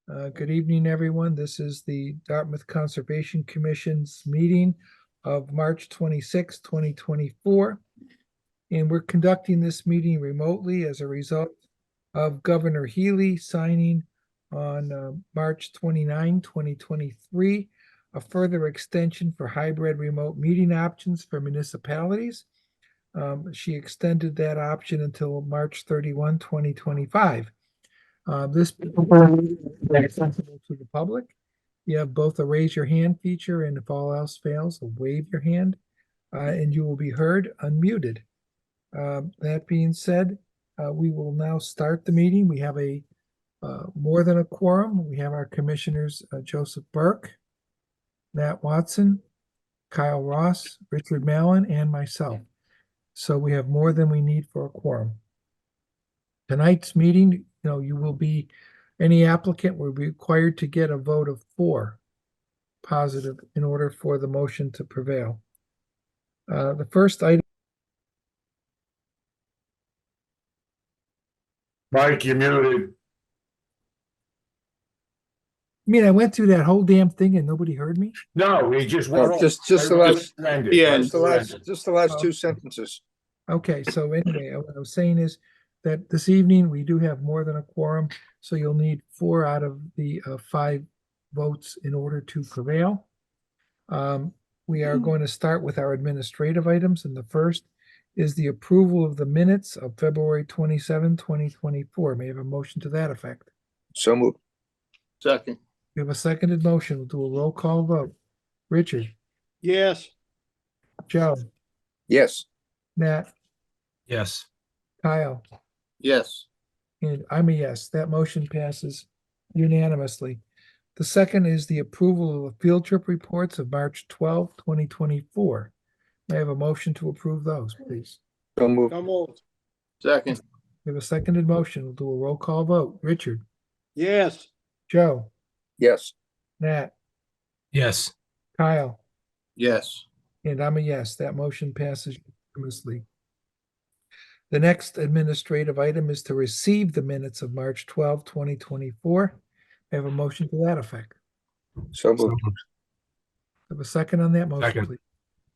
Good evening, everyone. This is the Dartmouth Conservation Commission's meeting of March 26, 2024. And we're conducting this meeting remotely as a result of Governor Healy signing on March 29, 2023, a further extension for hybrid remote meeting options for municipalities. She extended that option until March 31, 2025. This is accessible to the public. You have both a raise your hand feature and if all else fails, a wave your hand, and you will be heard unmuted. That being said, we will now start the meeting. We have a more than a quorum. We have our commissioners, Joseph Burke, Matt Watson, Kyle Ross, Richard Mallon, and myself. So we have more than we need for a quorum. Tonight's meeting, you will be, any applicant will be required to get a vote of 4 positive in order for the motion to prevail. The first item. Mike, you're muted. I went through that whole damn thing and nobody heard me? No, we just just the last, ended. just the last 2 sentences. Okay, so anyway, what I was saying is that this evening we do have more than a quorum, so you'll need 4 out of the 5 votes in order to prevail. We are going to start with our administrative items, and the first is the approval of the minutes of February 27, 2024. May I have a motion to that effect? So moved. Second. We have a seconded motion. We'll do a roll call vote. Richard? Yes. Joe? Yes. Matt? Yes. Kyle? Yes. And I'm a yes. That motion passes unanimously. The second is the approval of the field trip reports of March 12, 2024. May I have a motion to approve those, please? So moved. So moved. Second. We have a seconded motion. We'll do a roll call vote. Richard? Yes. Joe? Yes. Matt? Yes. Kyle? Yes. And I'm a yes. That motion passes unanimously. The next administrative item is to receive the minutes of March 12, 2024. I have a motion to that effect. So moved. Have a second on that motion, Second. please.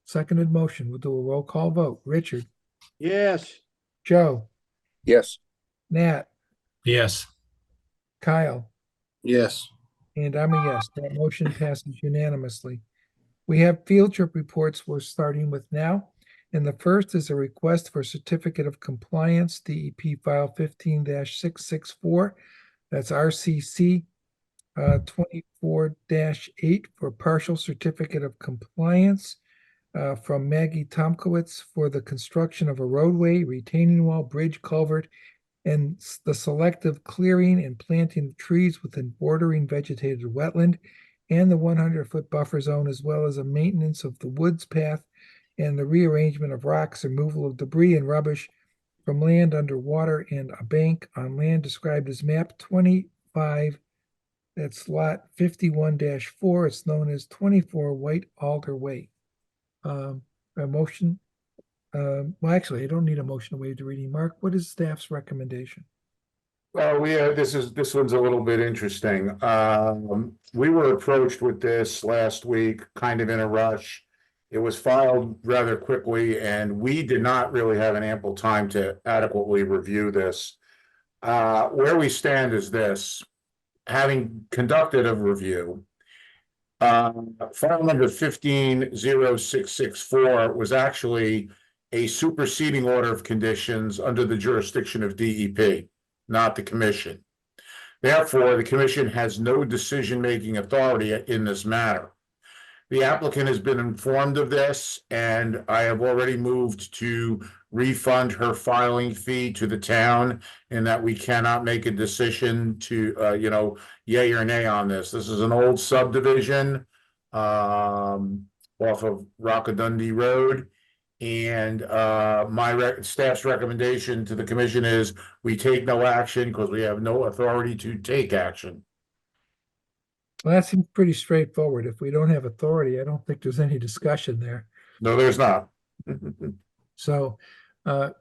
Seconded motion. We'll do a roll call vote. Richard? Yes. Joe? Yes. Nat? Yes. Kyle? Yes. And I'm a yes. That motion passes unanimously. We have field trip reports we're starting with now. And the first is a request for certificate of compliance, DEP file 15-664. That's RCC 24-8 for partial certificate of compliance from Maggie Tomkowitz for the construction of a roadway, retaining wall, bridge, culvert, and the selective clearing and planting of trees within bordering vegetated wetland and the 100-foot buffer zone, as well as a maintenance of the woods path and the rearrangement of rocks, removal of debris and rubbish from land under water and a bank on land described as map 25. That's lot 51-4. It's known as 24 White Alder Way. A motion. Well, actually, I don't need a motion to waive the reading. Mark, what is staff's recommendation? Well, this one's a little bit interesting. We were approached with this last week, kind of in a rush. It was filed rather quickly, and we did not really have an ample time to adequately review this. Where we stand is this: having conducted a review, file number 15-0664 was actually a superseding order of conditions under the jurisdiction of DEP, not the commission. Therefore, the commission has no decision-making authority in this matter. The applicant has been informed of this, and I have already moved to refund her filing fee to the town, and that we cannot make a decision to, yay or nay on this. This is an old subdivision off of Rockadundy Road. And my staff's recommendation to the commission is we take no action because we have no authority to take action. Well, that seems pretty straightforward. If we don't have authority, I don't think there's any discussion there. No, there's not. So,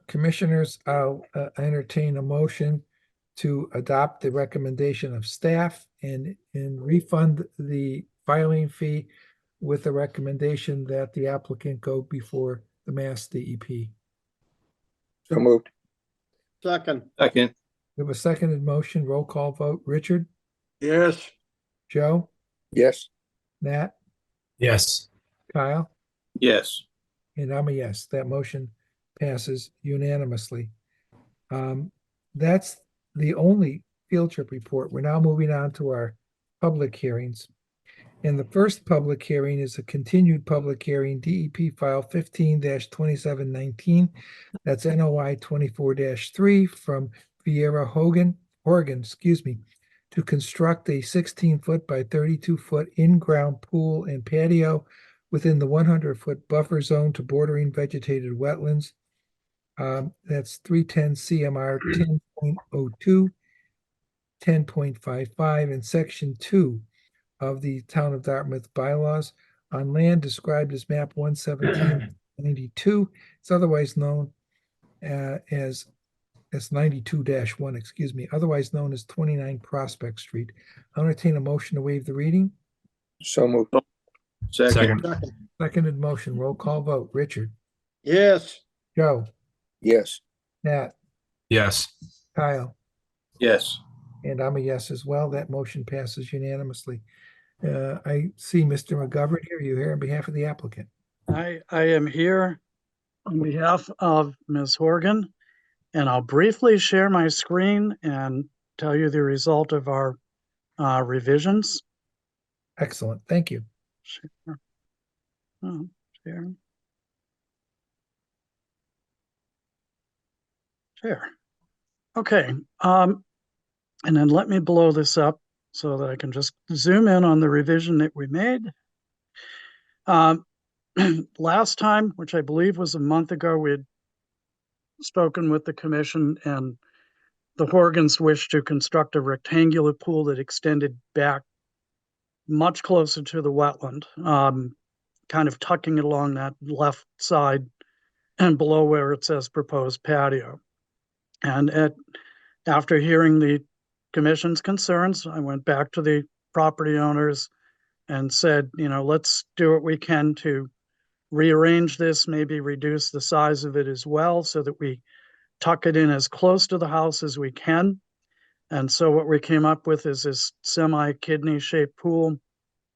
commissioners, I'll entertain a motion to adopt the recommendation of staff and refund the filing fee with the recommendation that the applicant go before the Mass DEP. So moved. Second. Second. We have a seconded motion, roll call vote. Richard, Yes. Joe, Yes. Nat, Yes. Kyle, Yes. and I'm a yes. That motion passes unanimously. That's the only field trip report. We're now moving on to our public hearings. And the first public hearing is a continued public hearing, DEP file 15-2719. That's NOI 24-3 from Vieira Oregon, to construct a 16-foot by 32-foot in-ground pool and patio within the 100-foot buffer zone to bordering vegetated wetlands. That's 310 CMR 10.02, 10.55, and Section 2 of the Town of Dartmouth bylaws on land described as map 11792. It's otherwise known as 92-1, otherwise known as 29 Prospect Street. I'll entertain a motion to waive the reading. So moved. Second. Seconded motion, roll call vote. Richard, Yes. Joe, Yes. Nat, Yes. Kyle, Yes. and I'm a yes as well. That motion passes unanimously. I see Mr. McGovern here. You here on behalf of the applicant? I am here on behalf of Ms. Horgan, and I'll briefly share my screen and tell you the result of our revisions. Excellent. Thank you. Share. Oh, share. Share. Okay. And then let me blow this up so that I can just zoom in on the revision that we made. Last time, which I believe was a month ago, we had spoken with the commission, and the Horgans wished to construct a rectangular pool that extended back much closer to the wetland, kind of tucking it along that left side and below where it says proposed patio. And after hearing the commission's concerns, I went back to the property owners and said, let's do what we can to rearrange this, maybe reduce the size of it as well so that we tuck it in as close to the house as we can. And so what we came up with is this semi-kidney shaped pool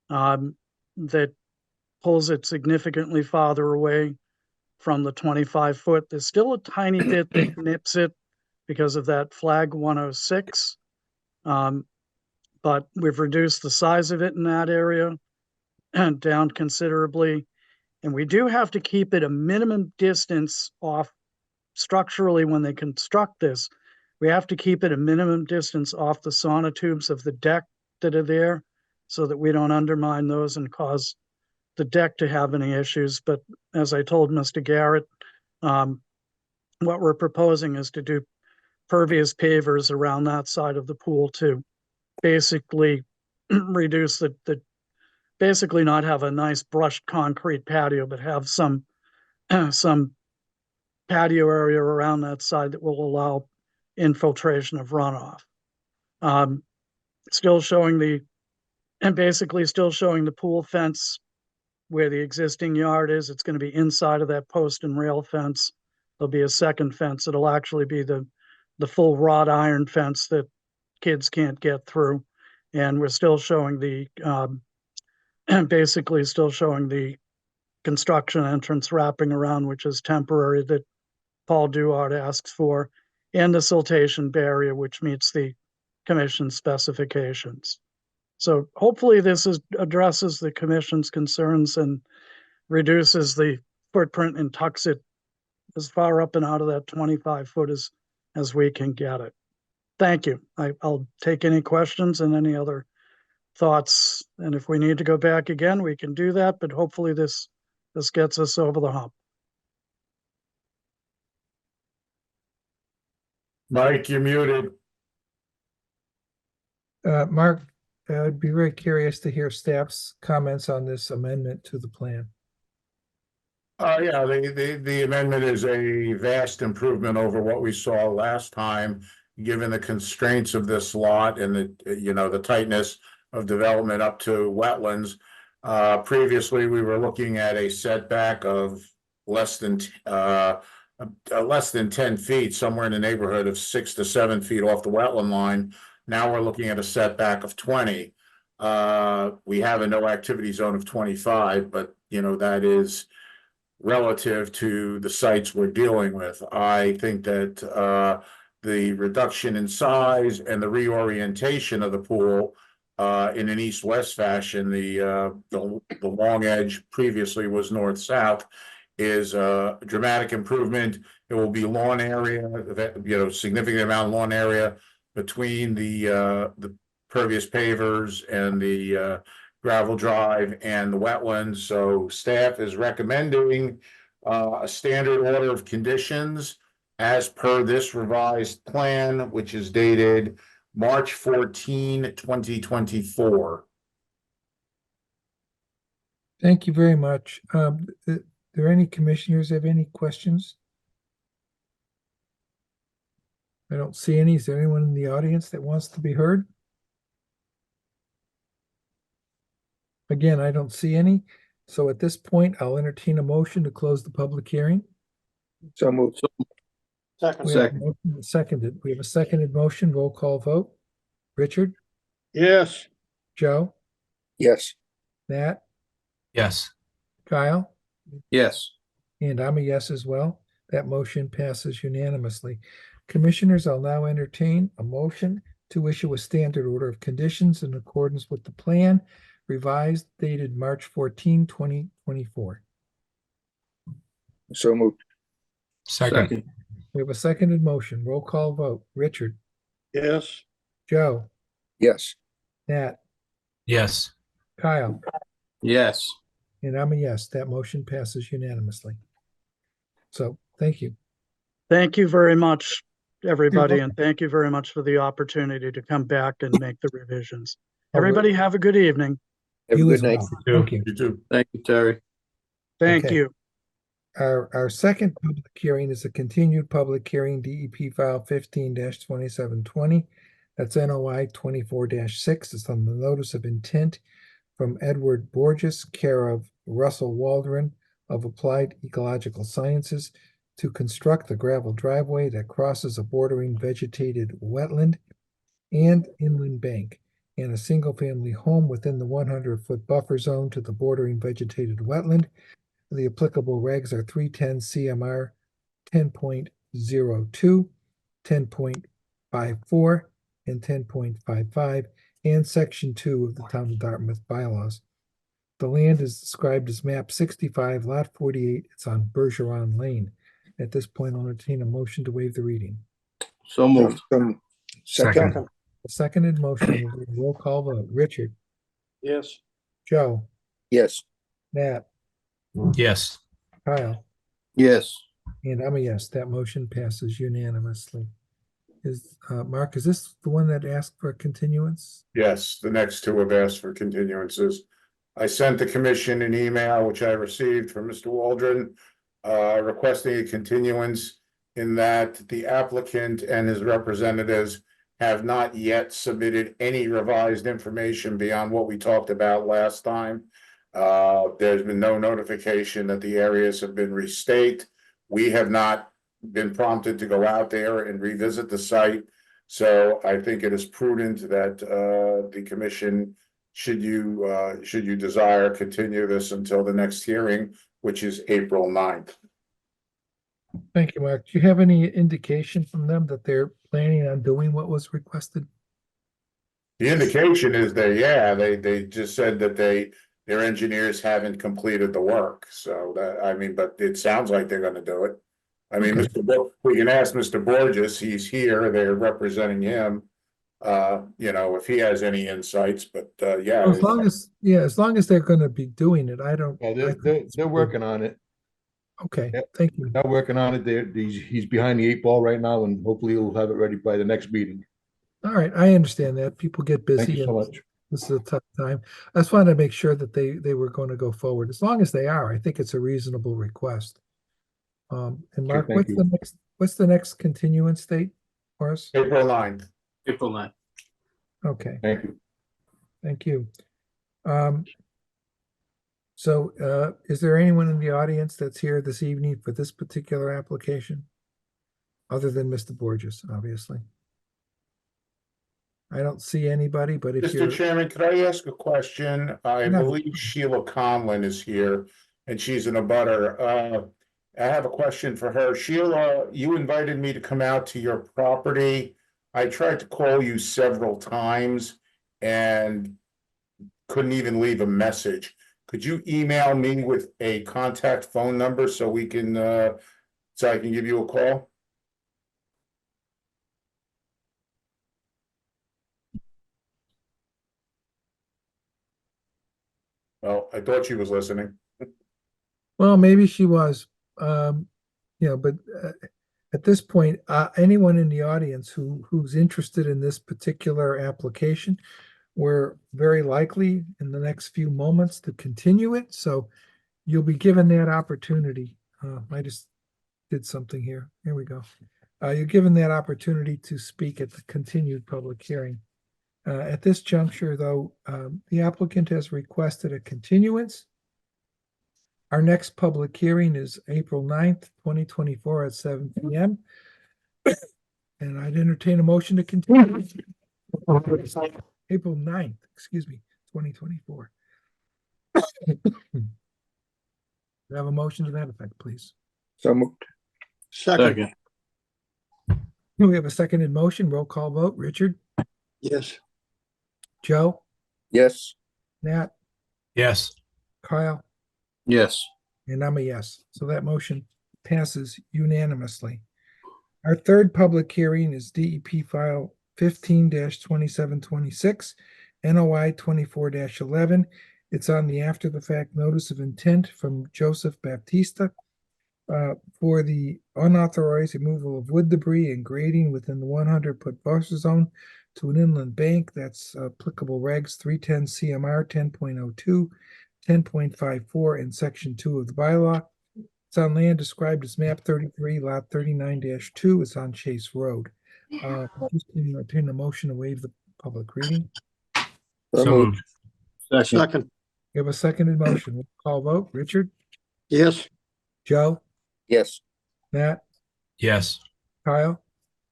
that pulls it significantly farther away from the 25 foot. There's still a tiny bit that nips it because of that flag 106. But we've reduced the size of it in that area and down considerably. And we do have to keep it a minimum distance off structurally when they construct this. We have to keep it a minimum distance off the sonotubes of the deck that are there so that we don't undermine those and cause the deck to have any issues. But as I told Mr. Garrett, what we're proposing is to do pervious pavers around that side of the pool to basically reduce the basically not have a nice brushed concrete patio, but have some patio area around that side that will allow infiltration of runoff. Still showing the pool fence where the existing yard is. It's going to be inside of that post and rail fence. There'll be a second fence. It'll actually be the full wrought iron fence that kids can't get through. And we're still showing basically still showing the construction entrance wrapping around, which is temporary, that Paul Duart asks for, and the siltation barrier, which meets the commission specifications. So hopefully this addresses the commission's concerns and reduces the footprint and tucks it as far up and out of that 25 foot as we can get it. Thank you. I'll take any questions and any other thoughts. And if we need to go back again, we can do that, but hopefully this gets us over the hump. Mike, you're muted. Mark, I'd be very curious to hear staff's comments on this amendment to the plan. Yeah, the amendment is a vast improvement over what we saw last time. given the constraints of this lot and the tightness of development up to wetlands. Previously, we were looking at a setback of less than 10 feet, somewhere in the neighborhood of 6 to 7 feet off the wetland line. Now we're looking at a setback of 20. We have a no activity zone of 25, but that is relative to the sites we're dealing with. I think that the reduction in size and the reorientation of the pool in an east-west fashion, the long edge previously was north-south, is a dramatic improvement. It will be lawn area, significant amount of lawn area between the pervious pavers and the gravel drive and the wetlands. So staff is recommending a standard order of conditions as per this revised plan, which is dated March 14, 2024. Thank you very much. There any commissioners have any questions? I don't see any. Is there anyone in the audience that wants to be heard? Again, I don't see any. So at this point, I'll entertain a motion to close the public hearing. So moved. Second. We have a motion seconded. We have a seconded motion. Roll call vote. Richard, Yes. Joe, Yes. Nat, Yes. Kyle, Yes. and I'm a yes as well. That motion passes unanimously. Commissioners, I'll now entertain a motion to issue a standard order of conditions in accordance with the plan revised dated March 14, 2024. So moved. Second. We have a seconded motion. Roll call vote. Richard, Yes. Joe, Yes. Nat, Yes. Kyle, Yes. and I'm a yes. That motion passes unanimously. So thank you. Thank you very much, everybody, welcome. and thank you very much for the opportunity to come back and make the revisions. Oh, we're- Everybody have a good evening. Have a You good as night. well. Thank you. You too. Thank you, Terry. Thank Okay. you. Our second public hearing is a continued public hearing, DEP file 15-2720. That's NOI 24-6. It's on the notice of intent from Edward Borges, care of Russell Waldron of Applied Ecological Sciences, to construct a gravel driveway that crosses a bordering vegetated wetland and inland bank, and a single-family home within the 100-foot buffer zone to the bordering vegetated wetland. The applicable regs are 310 CMR 10.02, 10.54, and 10.55, and Section 2 of the Town of Dartmouth bylaws. The land is described as map 65, lot 48. It's on Bergeron Lane. At this point, I'll entertain a motion to waive the reading. So moved. Second. Second. A seconded motion, will be a roll call vote. Richard, Yes. Joe, Yes. Nat, Yes. Kyle, Yes. and I'm a yes. That motion passes unanimously. Mark, is this the one that asked for a continuance? Yes, the next two have asked for continuances. I sent the commission an email, which I received from Mr. Waldron, requesting a continuance in that the applicant and his representatives have not yet submitted any revised information beyond what we talked about last time. There's been no notification that the areas have been restaked. We have not been prompted to go out there and revisit the site. So I think it is prudent that the commission, should you desire, continue this until the next hearing, which is April 9th. Thank you, Mark. Do you have any indication from them that they're planning on doing what was requested? The indication is they just said that their engineers haven't completed the work. So but it sounds like they're gonna do it. I mean, Okay. we can ask Mr. Borges, he's here, they're representing him. If he has any insights, but yeah. As long as they're gonna be doing it, I don't. Yeah, I think they're it's working on it. Okay, Yep. thank you. They're working on it. He's behind the 8 ball right now, and hopefully he'll have it ready by the next meeting. All right, I understand that. People get busy. Thank you so and much. This is a tough time. I just wanted to make sure that they were going to go forward. As long as they are, I think it's a reasonable request. And Mark, thank you. what's the next continuance date? Morris? April 9th. April 9th. Okay, Thank you. thank you. Is there anyone in the audience that's here this evening for this particular application? Other than Mr. Borges, obviously. I don't see anybody, but if Mr. you're, Chairman, could I ask a question? I Yeah. believe Sheila Conlon is here and she's in a butter. I have a question for her. Sheila, you invited me to come out to your property. I tried to call you several times and couldn't even leave a message. Could you email me with a contact phone number so we can, so I can give you a call? Well, I thought she was listening. well, maybe she was, but at this point, anyone in the audience who's interested in this particular application, we're very likely in the next few moments to continue it. So you'll be given that opportunity. I just did something here. Here we go. You're given that opportunity to speak at the continued public hearing. At this juncture, though, the applicant has requested a continuance. Our next public hearing is April 9th, 2024 at 7 p.m. And I'd entertain a motion to continue. April 9th, 2024. We have a motion to that effect, please. So moved. Second. We have a seconded motion. Roll call vote. Richard, Yes. Joe, Yes. Nat, Yes. Kyle, Yes. and I'm a yes. So that motion passes unanimously. Our third public hearing is DEP file 15-2726, NOI 24-11. It's on the after the fact notice of intent from Joseph Baptista for the unauthorized removal of wood debris and grading within the 100-foot buffer zone to an inland bank. That's applicable regs 310 CMR 10.02, 10.54, and section 2 of the bylaw. It's on land described as map 33, lot 39-2. It's on Chase Road. Just entertain a motion to waive the public reading. So moved. Second. We have a seconded motion. We'll call vote. Richard, Yes. Joe, Yes. Matt, Yes. Kyle,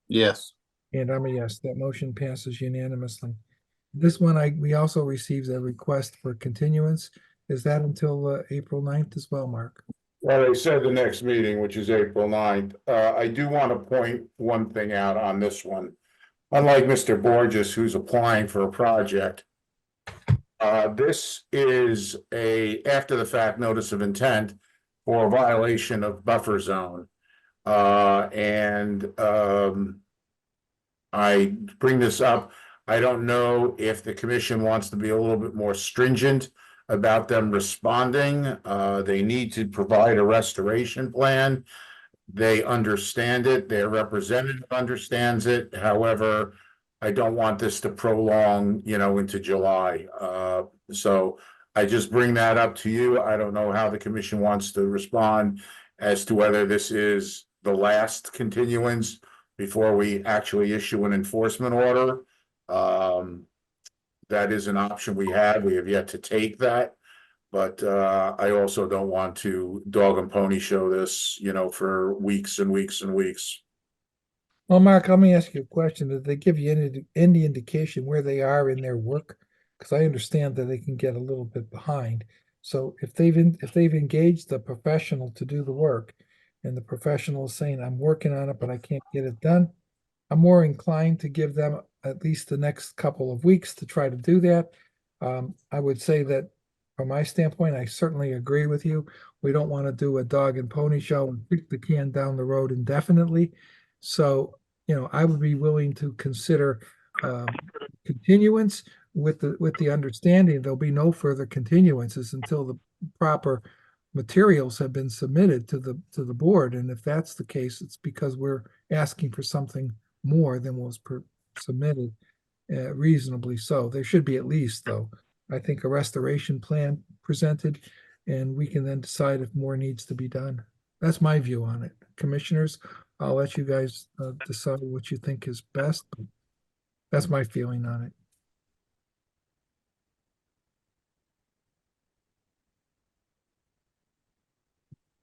Yes. and I'm a yes. That motion passes unanimously. This one, we also received a request for continuance. Is that until April 9th as well, Mark? Well, they said the next meeting, which is April 9th. I do want to point one thing out on this one. Unlike Mr. Borges, who's applying for a project, this is a after the fact notice of intent for a violation of buffer zone. I bring this up. I don't know if the commission wants to be a little bit more stringent about them responding. They need to provide a restoration plan. They understand it. Their representative understands it. However, I don't want this to prolong, into July. So I just bring that up to you. I don't know how the commission wants to respond as to whether this is the last continuance before we actually issue an enforcement order. That is an option we have. We have yet to take that. But I also don't want to dog and pony show this, for weeks and weeks and weeks. Well, Mark, let me ask you a question. Did they give you any indication where they are in their work? Because I understand that they can get a little bit behind. So if they've engaged the professional to do the work, and the professional is saying, "I'm working on it, but I can't get it done," I'm more inclined to give them at least the next couple of weeks to try to do that. I would say that from my standpoint, I certainly agree with you. We don't want to do a dog and pony show and kick the can down the road indefinitely. So, I would be willing to consider continuance with the understanding there'll be no further continuances until the proper materials have been submitted to the board. And if that's the case, it's because we're asking for something more than was submitted, reasonably so. There should be at least, though, I think, a restoration plan presented, and we can then decide if more needs to be done. That's my view on it. Commissioners, I'll let you guys decide what you think is best. But that's my feeling on it.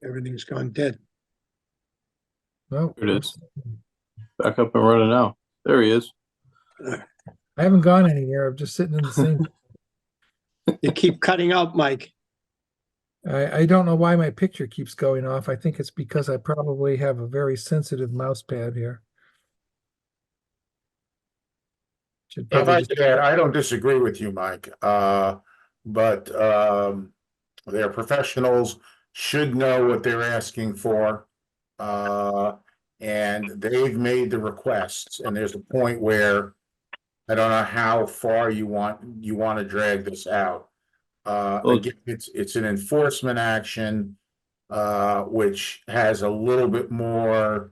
Everything's gone dead. Well, There it is. Back up and running now. There he is. I haven't gone anywhere. I'm just sitting in the same. You keep cutting out, Mike. I don't know why my picture keeps going off. I think it's because I probably have a very sensitive mouse pad here. Should If probably I just, could add, I don't disagree with you, Mike, but they're professionals, should know what they're asking for. And they've made the requests, and there's a point where I don't know how far you want to drag this out. Well- Again, it's an enforcement action, which has a little bit more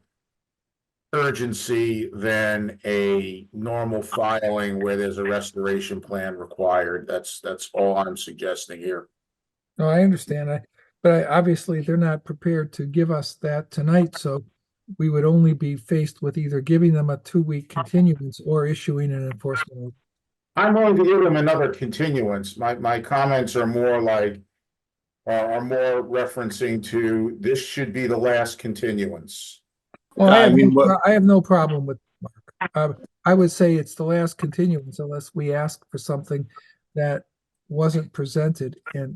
urgency than a normal filing where there's a restoration plan required. That's all I'm suggesting here. no, I understand. Obviously they're not prepared to give us that tonight, so we would only be faced with either giving them a 2-week continuance or issuing an enforcement order. I'm going to give them another continuance. My comments are more like, are more referencing to, this should be the last continuance. Well, I mean, what, I have no problem with Mark. I would say it's the last continuance unless we ask for something that wasn't presented and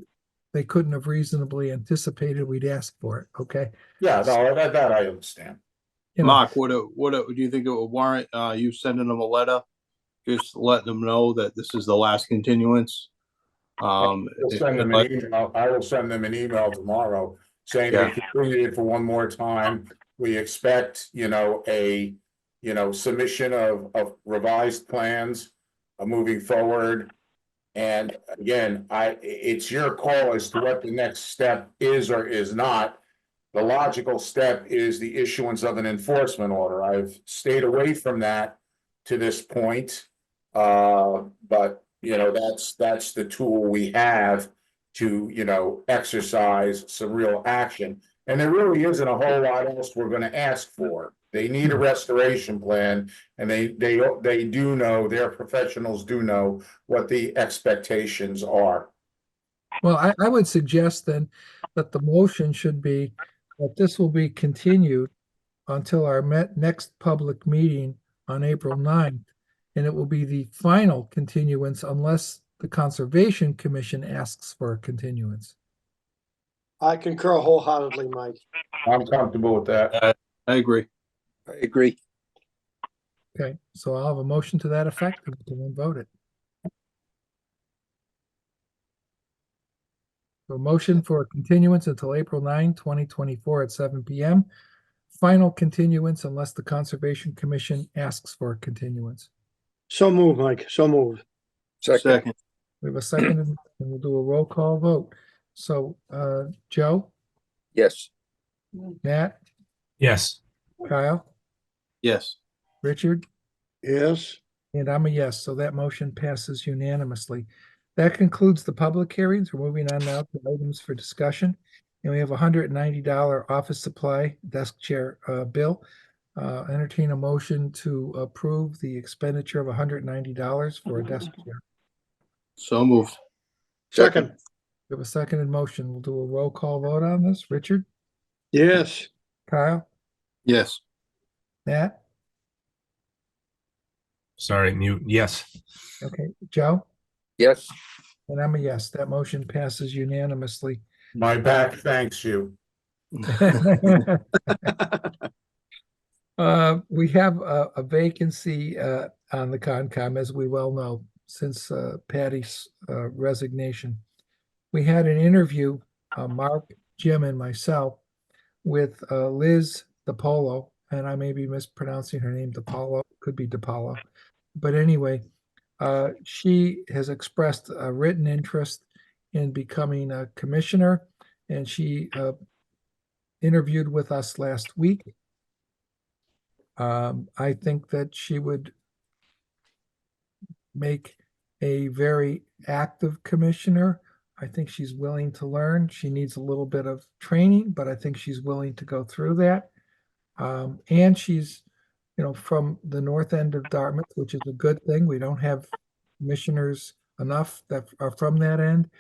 they couldn't have reasonably anticipated we'd ask for it, okay? Yeah, no, that I understand. You know, Mark, do you think it would warrant, you sending them a letter? Just letting them know that this is the last continuance? We'll send them an email. I will send them an email tomorrow saying they continued it for one more time. We expect, a, submission of revised plans, moving forward. And again, it's your call as to what the next step is or is not. The logical step is the issuance of an enforcement order. I've stayed away from that to this point. But that's the tool we have to, exercise some real action. And there really isn't a whole lot else we're gonna ask for. They need a restoration plan, and they do know, their professionals do know what the expectations are. well, I would suggest then that the motion should be that this will be continued until our next public meeting on April 9th. And it will be the final continuance unless the Conservation Commission asks for a continuance. I concur wholeheartedly, Mike. I'm comfortable with that. I agree. I agree. Okay, so I'll have a motion to that effect and we can then vote it. A motion for a continuance until April 9, 2024 at 7 p.m. Final continuance unless the Conservation Commission asks for a continuance. So move, Mike. So move. Second. We have a second and we'll do a roll call vote. So, Joe, Yes. Matt, Yes. Kyle, Yes. Richard, Yes. and I'm a yes, so that motion passes unanimously. That concludes the public hearings. We're moving on now to items for discussion. And we have a $190 office supply desk chair bill. Entertain a motion to approve the expenditure of $190 for a desk chair. So moved. Second. We have a second in motion. We'll do a roll call vote on this. Richard, Yes. Kyle, Yes. Matt, Sorry, mute. Yes. okay, Joe, Yes. and I'm a yes. That motion passes unanimously. My back thanks you. We have a vacancy on the Concom, as we well know, since Patty's resignation. We had an interview, Mark, Jim, and myself, with Liz DiPolo, and I may be mispronouncing her name, DiPolo, could be DiPolo. But anyway, she has expressed a written interest in becoming a commissioner, and she interviewed with us last week. I think that she would make a very active commissioner. I think she's willing to learn. She needs a little bit of training, but I think she's willing to go through that. And she's, from the north end of Dartmouth, which is a good thing. We don't have commissioners enough that are from that end.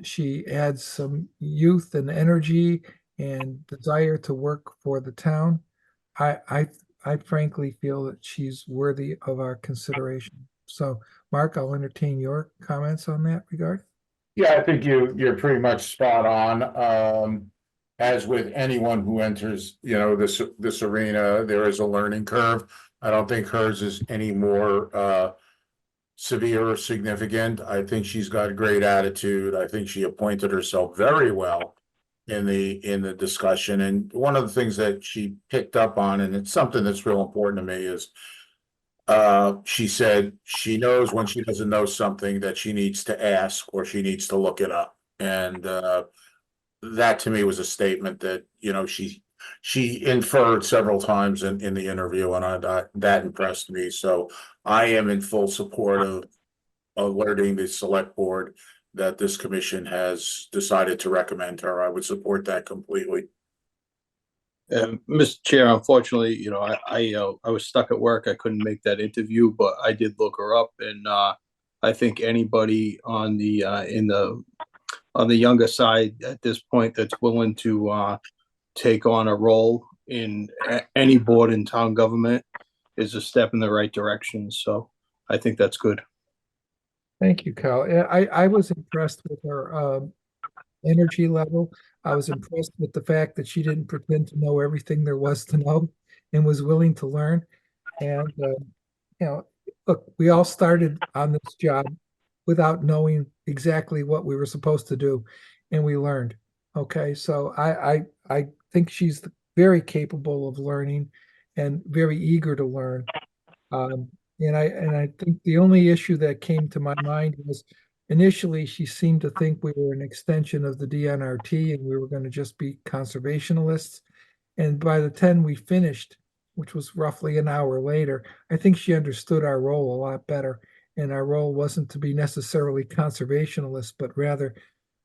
She adds some youth and energy and desire to work for the town. I frankly feel that she's worthy of our consideration. So, Mark, I'll entertain your comments on that regard. Yeah, I think you're pretty much spot on. As with anyone who enters, this arena, there is a learning curve. I don't think hers is any more severe or significant. I think she's got a great attitude. I think she appointed herself very well in the discussion. And one of the things that she picked up on, and it's something that's real important to me, is she said she knows when she doesn't know something that she needs to ask or she needs to look it up. And that to me was a statement that, she inferred several times in the interview, and that impressed me. So I am in full support of alerting the select board that this commission has decided to recommend her. I would support that completely. Mr. Chair, unfortunately, I was stuck at work. I couldn't make that interview, but I did look her up, and I think anybody on the younger side at this point that's willing to take on a role in any board in town government is a step in the right direction. So I think that's good. Thank you, Kyle. Yeah, I was impressed with her energy level. I was impressed with the fact that she didn't pretend to know everything there was to know and was willing to learn. And, look, we all started on this job without knowing exactly what we were supposed to do, and we learned. Okay, so I think she's very capable of learning and very eager to learn. And I think the only issue that came to my mind was initially she seemed to think we were an extension of the DNRT and we were going to just be conservationists. And by the 10 we finished, which was roughly an hour later, I think she understood our role a lot better. And our role wasn't to be necessarily conservationist, but rather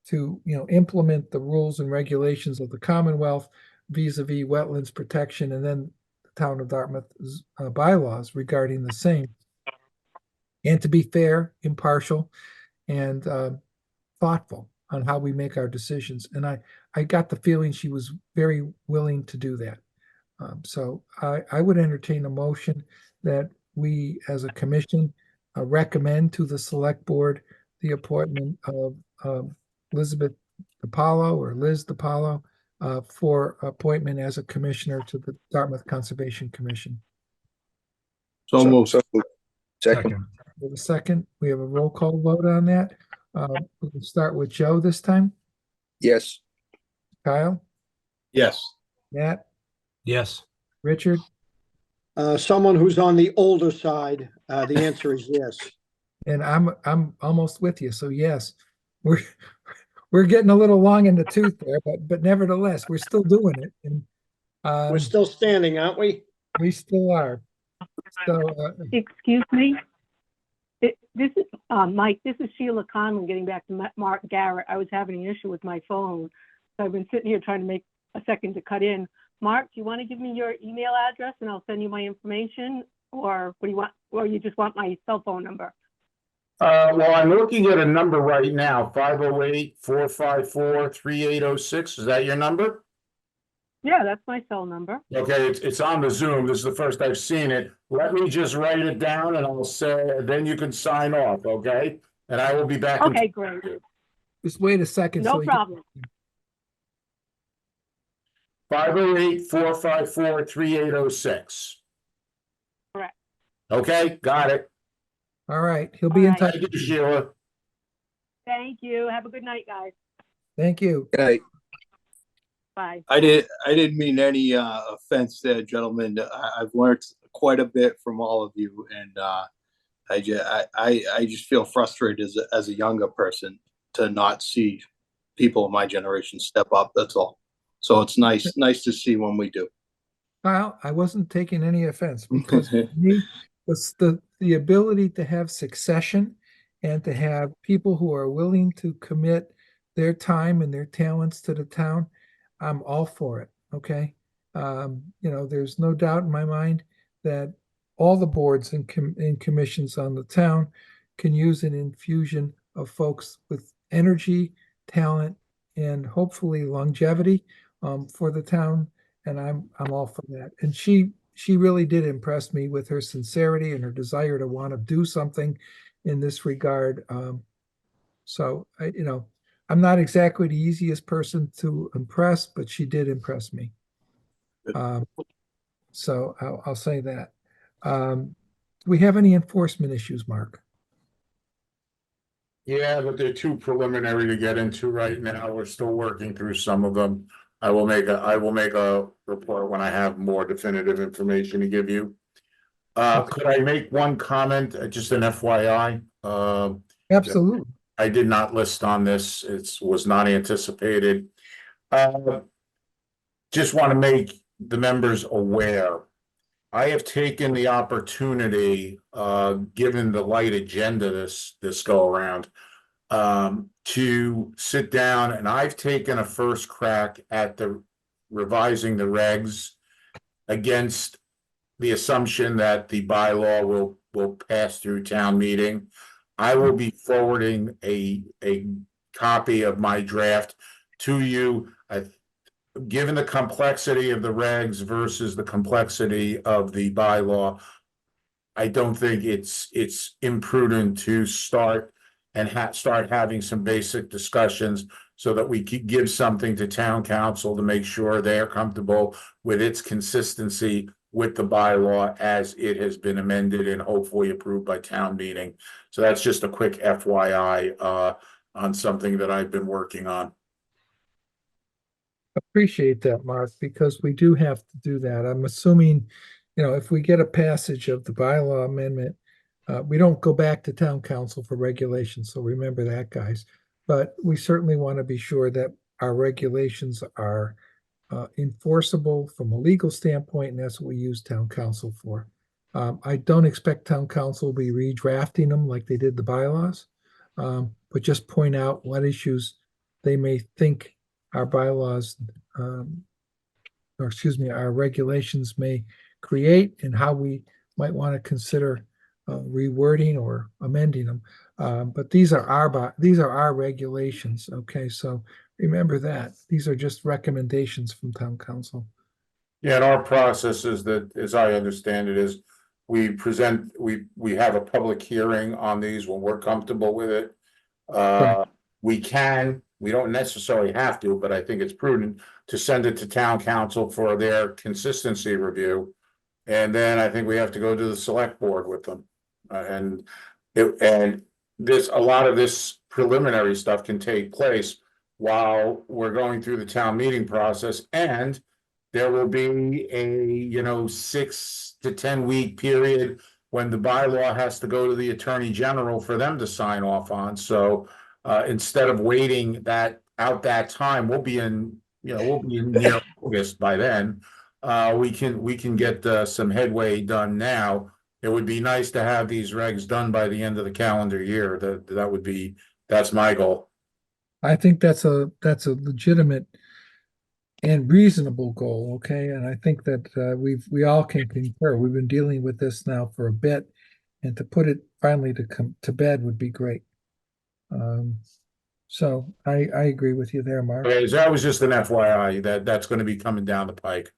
to, implement the rules and regulations of the Commonwealth vis-a-vis wetlands protection, and then the town of Dartmouth's bylaws regarding the same. And to be fair, impartial, and thoughtful on how we make our decisions. And I got the feeling she was very willing to do that. So I would entertain a motion that we, as a commission, recommend to the select board the appointment of Elizabeth DiPaolo or Liz DiPaolo for appointment as a commissioner to the Dartmouth Conservation Commission. So moved. Second, Second. We have a second. We have a roll call vote on that. We can start with Joe this time. yes. Kyle, Yes. Matt, Yes. Richard, Someone who's on the older side, the answer is yes. and I'm almost with you. So yes, we're getting a little long in the tooth there, but nevertheless, we're still doing it, and We're still standing, aren't we? we still are. So Excuse me? This is, Mike, this is Sheila Conlon getting back to Mark Garrett. I was having an issue with my phone. So I've been sitting here trying to make a second to cut in. Mark, do you want to give me your email address and I'll send you my information? Or what do you want? Or you just want my cell phone number? Well, I'm looking at a number right now, 508-454-3806. Is that your number? Yeah, that's my cell number. Okay, it's on the Zoom. This is the first I've seen it. Let me just write it down and I'll say, then you can sign off, okay? And I will be back. Okay, great. just wait a second. No so we problem. 508-454-3806. Correct. Okay, got it. all right, he'll be in All right. touch. Thank you, Sheila. Thank you. Have a good night, guys. Thank you. Okay. Bye. I didn't mean any offense there, gentlemen. I've learned quite a bit from all of you, and I just feel frustrated as a younger person to not see people of my generation step up. That's all. So it's nice to see when we do. Kyle, I wasn't taking any offense because for me, it's the ability to have succession and to have people who are willing to commit their time and their talents to the town. I'm all for it. Okay. There's no doubt in my mind that all the boards and commissions on the town can use an infusion of folks with energy, talent, and hopefully longevity for the town. And I'm all for that. And she really did impress me with her sincerity and her desire to want to do something in this regard. So I'm not exactly the easiest person to impress, but she did impress me. So I'll say that. Do we have any enforcement issues, Mark? Yeah, but they're too preliminary to get into right now. We're still working through some of them. I will make a report when I have more definitive information to give you. Could I make one comment, just an FYI? Absolutely. I did not list on this. It was not anticipated. Just want to make the members aware. I have taken the opportunity, given the light agenda this go around, to sit down, and I've taken a first crack at revising the regs against the assumption that the bylaw will pass through town meeting. I will be forwarding a copy of my draft to you. Given the complexity of the regs versus the complexity of the bylaw, I don't think it's imprudent to start having some basic discussions so that we can give something to town council to make sure they're comfortable with its consistency with the bylaw as it has been amended and hopefully approved by town meeting. So that's just a quick FYI on something that I've been working on. Appreciate that, Mark, because we do have to do that. I'm assuming, if we get a passage of the bylaw amendment, we don't go back to town council for regulations. So remember that, guys. But we certainly want to be sure that our regulations are enforceable from a legal standpoint, and that's what we use town council for. I don't expect town council will be redrafting them like they did the bylaws, but just point out what issues they may think our bylaws, our regulations may create, and how we might want to consider rewording or amending them. But these are our regulations. Okay, so remember that these are just recommendations from town council. Yeah, and our process is that, as I understand it, is we have a public hearing on these when we're comfortable with it. We don't necessarily have to, but I think it's prudent to send it to town council for their consistency review. And then I think we have to go to the select board with them. A lot of this preliminary stuff can take place while we're going through the town meeting process, and there will be a 6 to 10 week period when the bylaw has to go to the attorney general for them to sign off on. So instead of waiting that time, we'll be in near August by then. We can get some headway done now. It would be nice to have these regs done by the end of the calendar year. That's my goal. I think that's a legitimate and reasonable goal. Okay, and I think that we all can concur. We've been dealing with this now for a bit, and to put it finally to come to bed would be great. So I agree with you there, Mark. Okay, so that was just an FYI that's going to be coming down the pike.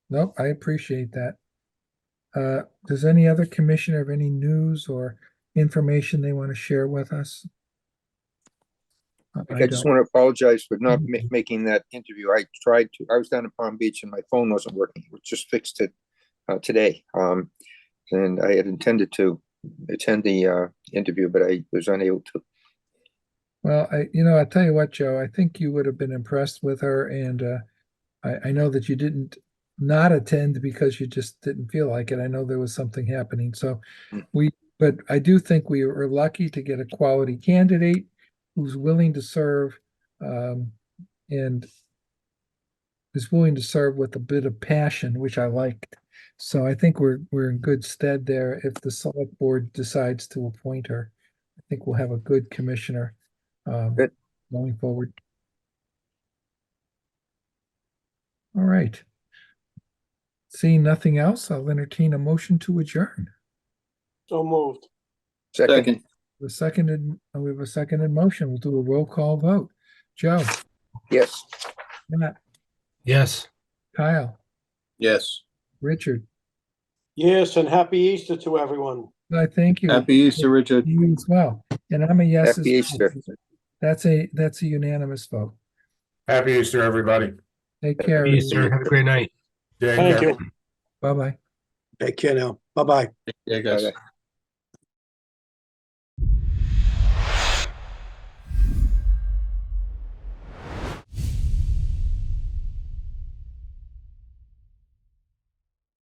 Nope, I appreciate that. Does any other commissioner have any news or information they want to share with us? I just want to apologize for not making that interview. I was down in Palm Beach and my phone wasn't working. We just fixed it today. And I had intended to attend the interview, but I was unable to. Well, I tell you what, Joe, I think you would have been impressed with her, and I know that you didn't not attend because you just didn't feel like it. I know there was something happening. So but I do think we were lucky to get a quality candidate who's willing to serve, and is willing to serve with a bit of passion, which I liked. So I think we're in good stead there. If the select board decides to appoint her, I think we'll have a good commissioner going forward. All right. Seeing nothing else, I'll entertain a motion to adjourn. So moved. Second, We have a seconded motion. We'll do a roll call vote. Joe, yes. Matt, Yes. Kyle, Yes. Richard. Yes, and happy Easter to everyone. I thank you. Happy Easter, Richard. You as well. And I'm a yes. Happy as well. Easter. That's a unanimous vote. Happy Easter, everybody. Take care. Happy Easter. Have a great night. Take Thank care. you. Bye-bye. Take care now. Bye-bye. Yeah, guys. Bye-bye.